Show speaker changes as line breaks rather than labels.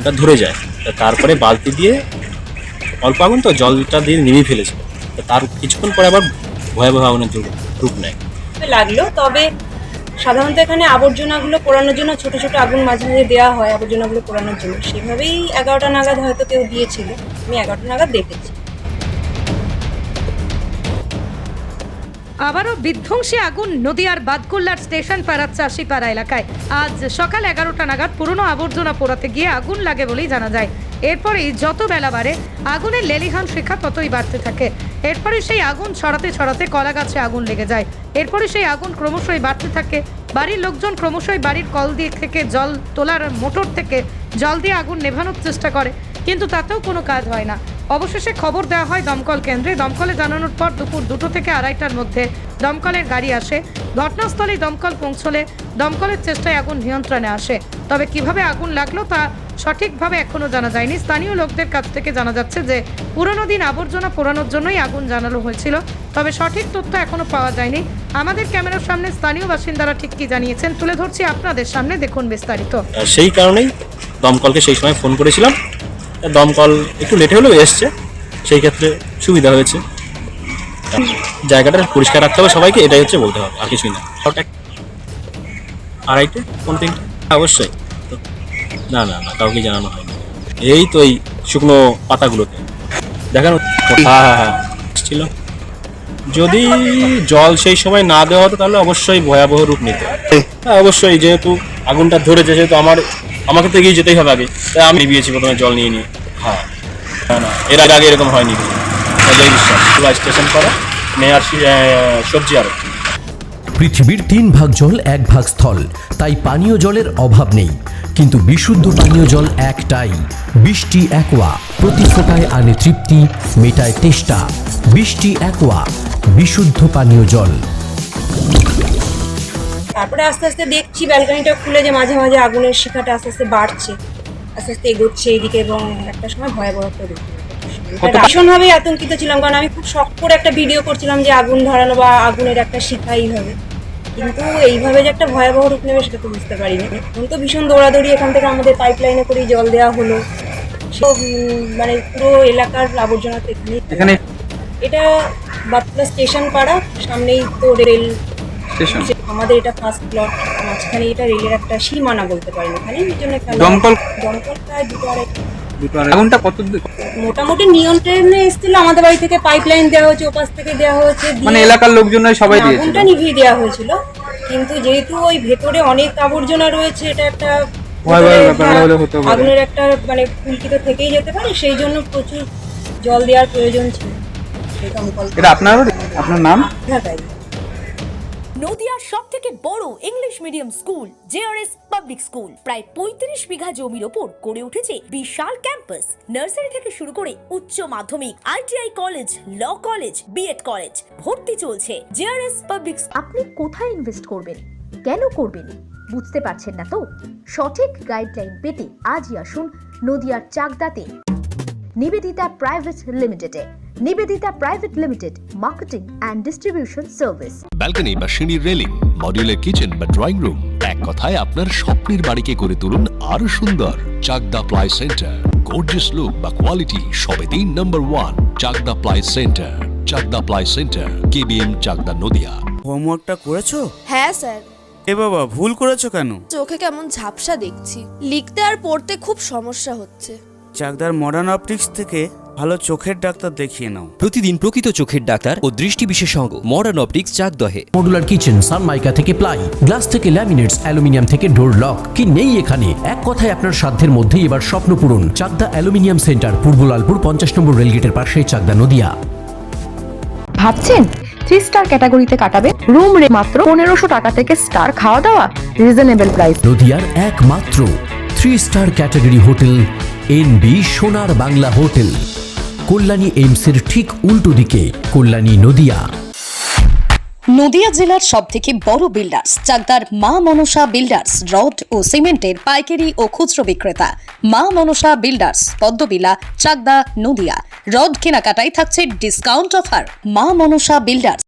আগুনটা ধরে যায়। তারপরে বালতি দিয়ে অল্প আগুন তো জলটা দিয়ে নিভিয়ে ফেলেছিল। তার কিছুক্ষণ পরে আবার ভয়াবহ আগুনের রূপ নেয়
লাগলো। তবে সাধারণত এখানে আবর্জনাগুলো পোড়ানোর জন্য ছোট ছোট আগুন মাঝে মাঝে দেওয়া হয় আবর্জনাগুলো পোড়ানোর জন্য, সেভাবেই 11টা নাগাদ হয়তো কেউ দিয়েছিল। আমি 11টা নাগাদ দেখেছি।
আবারও বিধ্বংসী আগুন নদিয়ার বাদকুল্লার স্টেশন পাড়া চাষিপাড়া এলাকায়। আজ সকাল 11টা নাগাদ পুরনো আবর্জনা পোড়াতে গিয়ে আগুন লাগে বলেই জানা যায়। এরপরেই যত বেলা বাড়ে আগুনের লেলিহান শিখা ততই বাড়তে থাকে। এরপরে সেই আগুন ছড়াতে ছড়াতে কলা গাছে আগুন লেগে যায়। এরপরে সেই আগুন ক্রমশই বাড়তে থাকে। বাড়ির লোকজন ক্রমশই বাড়ির কল দিয়ে থেকে জল তোলার মোটর থেকে জল দিয়ে আগুন নেভানোর চেষ্টা করে, কিন্তু তাতেও কোনো কাজ হয় না। অবশেষে খবর দেওয়া হয় দমকল কেন্দ্রে। দমকলে জানানোর পর দুপুর 2টো থেকে 2:30টার মধ্যে দমকলের গাড়ি আসে। ঘটনাস্থলে দমকল পৌঁছলে দমকলের চেষ্টায় আগুন নিয়ন্ত্রণে আসে। তবে কিভাবে আগুন লাগলো তা সঠিকভাবে এখনও জানা যায়নি। স্থানীয় লোকদের কাছ থেকে জানা যাচ্ছে যে পুরনো দিন আবর্জনা পোড়ানোর জন্যই আগুন জানানো হয়েছিল, তবে সঠিক তথ্য এখনও পাওয়া যায়নি। আমাদের ক্যামেরার সামনে স্থানীয় বাসিন্দারা ঠিক কি জানিয়েছেন তুলে ধরছি আপনাদের সামনে, দেখুন বিস্তারিত।
সেই কারণেই দমকলকে সেই সময় ফোন করেছিলাম। দমকল একটু লেটে হলেও এসছে, সেই ক্ষেত্রে সুবিধা হয়েছে। জায়গাটা পরিষ্কার রাখতে হবে সবাইকে, এটাই হচ্ছে বলতে হবে, আর কিছুই না। 2:30 কোন 3? অবশ্যই না না না, কাউকে জানানো হয়নি। এই তো এই শুকনো পাতাগুলোতে দেখানো। হ্যাঁ ছিল। যদি জল সেই সময় না দেওয়া হতো তাহলে অবশ্যই ভয়াবহ রূপ নিত। হ্যাঁ অবশ্যই, যেহেতু আগুনটা ধরেছে সেহেতু আমাকে তো এগিয়ে যেতেই হবে আগে, তাই আমি নিভিয়েছি প্রথমে জল নিয়ে নিয়ে। হ্যাঁ না এর আগে এরকম হয়নি। অজয় বিশ্বাস, স্টেশন করা মেয়ার সবজি আরো।
পৃথিবীর 3 ভাগ জল 1 ভাগ স্থল, তাই পানীয় জলের অভাব নেই। কিন্তু বিশুদ্ধ পানীয় জল একটাই, বৃষ্টি অ্যাকোয়া। প্রতি ফোঁটায় আনে তৃপ্তি, মেটায় তেষ্টা। বৃষ্টি অ্যাকোয়া, বিশুদ্ধ পানীয় জল।
তারপরে আস্তে আস্তে দেখছি ব্যালকনিটা খুলে যে মাঝে মাঝে আগুনের শিখাটা আস্তে আস্তে বাড়ছে, আস্তে আস্তে এগোচ্ছে এইদিকে, এবং একটা সময় ভয়াবহ একটা রূপ। ভীষণভাবে আতঙ্কিত ছিলাম, কারণ আমি খুব শখ করে একটা ভিডিও করছিলাম যে আগুন ধরানো বা আগুনের একটা শিখা এইভাবে, কিন্তু এইভাবে যে একটা ভয়াবহ রূপ নেবে সেটা তো বুঝতে পারিনি। এখন তো ভীষণ দৌড়াদৌড়ি, এখান থেকে আমাদের পাইপ লাইনে করেই জল দেওয়া হলো। সব মানে পুরো এলাকার আবর্জনা তো এখানে। এটা বাতলা স্টেশন পাড়া, সামনেই তো রেল স্টেশন। আমাদের এটা ফার্স্ট প্লট, মাঝখানে এটা রেলের একটা সীমানা বলতে পারেন এখানে। এই জন্য দমকল প্রায় 2-2.5
আগুনটা কত
মোটামুটি নিয়ন্ত্রণে এসেছিল। আমাদের বাড়ি থেকে পাইপ লাইন দেওয়া হয়েছে, ওপাশ থেকে দেওয়া হয়েছে,
মানে এলাকার লোকজনই সবাই দিয়েছে।
আগুনটা নিভিয়ে দেওয়া হয়েছিল, কিন্তু যেহেতু ওই ভেতরে অনেক আবর্জনা রয়েছে, এটা একটা আগুনের একটা মানে ফুলকি তো থেকেই যেতে পারে, সেই জন্য প্রচুর জল দেওয়ার প্রয়োজন ছিল।
এটা আপনার নাম?
হ্যাঁ তাই।
নদিয়ার সবথেকে বড় English medium school JRS public school প্রায় 35 বিঘা জমির ওপর গড়ে উঠেছে বিশাল ক্যাম্পাস। নার্সারি থেকে শুরু করে উচ্চ মাধ্যমিক, ITI college, law college, BEd college, ভর্তি চলছে। JRS public.
আপনি কোথায় ইনভেস্ট করবেন, কেন করবেন বুঝতে পারছেন না তো? সঠিক গাইডলাইন পেতে আজই আসুন নদিয়ার চাকদাতে নিবেদিতা প্রাইভেট লিমিটেডে। Nivedita private limited, marketing and distribution service.
Balcony বা সিঁড়ির রেলিং, মডিউলার কিচেন বা ড্রয়িং রুম, এক কথায় আপনার স্বপ্নের বাড়িকে করে তুলুন আরো সুন্দর। Chakdah ply centre, gorgeous look বা কোয়ালিটি সবে 3 number 1 Chakdah ply centre. Chakdah ply centre, KBM, Chakdah, Nadia.
হোমওয়ার্কটা করেছো?
হ্যাঁ স্যার।
এ বাবা, ভুল করেছো কেন?
চোখে কেমন ঝাপসা দেখছি, লিখতে আর পড়তে খুব সমস্যা হচ্ছে।
চাকদার মডার্ন অপটিক্স থেকে ভালো চোখের ডাক্তার দেখিয়ে নাও।
প্রতিদিন প্রকৃত চোখের ডাক্তার ও দৃষ্টি বিশেষজ্ঞ মডার্ন অপটিক্স চাকদহে।
মডুলার কিচেন, সানমাইকা থেকে প্লাই, গ্লাস থেকে ল্যামিনেটস, অ্যালুমিনিয়াম থেকে ডোর লক, কি নেই এখানে? এক কথায় আপনার সাধ্যের মধ্যেই এবার স্বপ্ন পূরণ। চাকদা অ্যালুমিনিয়াম সেন্টার, পূর্ব লালপুর 50 নম্বর রেলগেটের পাশে, চাকদা, নদিয়া।
ভাবছেন 3 স্টার ক্যাটাগরিতে কাটাবে? রুম রে মাত্র 1500 টাকা থেকে স্টার, খাওয়া দাওয়া রিজনেবল প্রাইস।
নদিয়ার একমাত্র 3 স্টার ক্যাটাগরি হোটেল এনবি সোনার বাংলা হোটেল, কল্যাণী এইমসের ঠিক উল্টো দিকে, কল্যাণী, নদিয়া।
নদিয়া জেলার সবথেকে বড় বিল্ডার্স চাকদার মা মনসা বিল্ডার্স, রড ও সিমেন্টের পাইকারি ও খুচরো বিক্রেতা। মা মনসা বিল্ডার্স, পদ্মবিলা, চাকদা, নদিয়া। রড কেনাকাটায় থাকছে ডিসকাউন্ট অফার। মা মনসা বিল্ডার্স।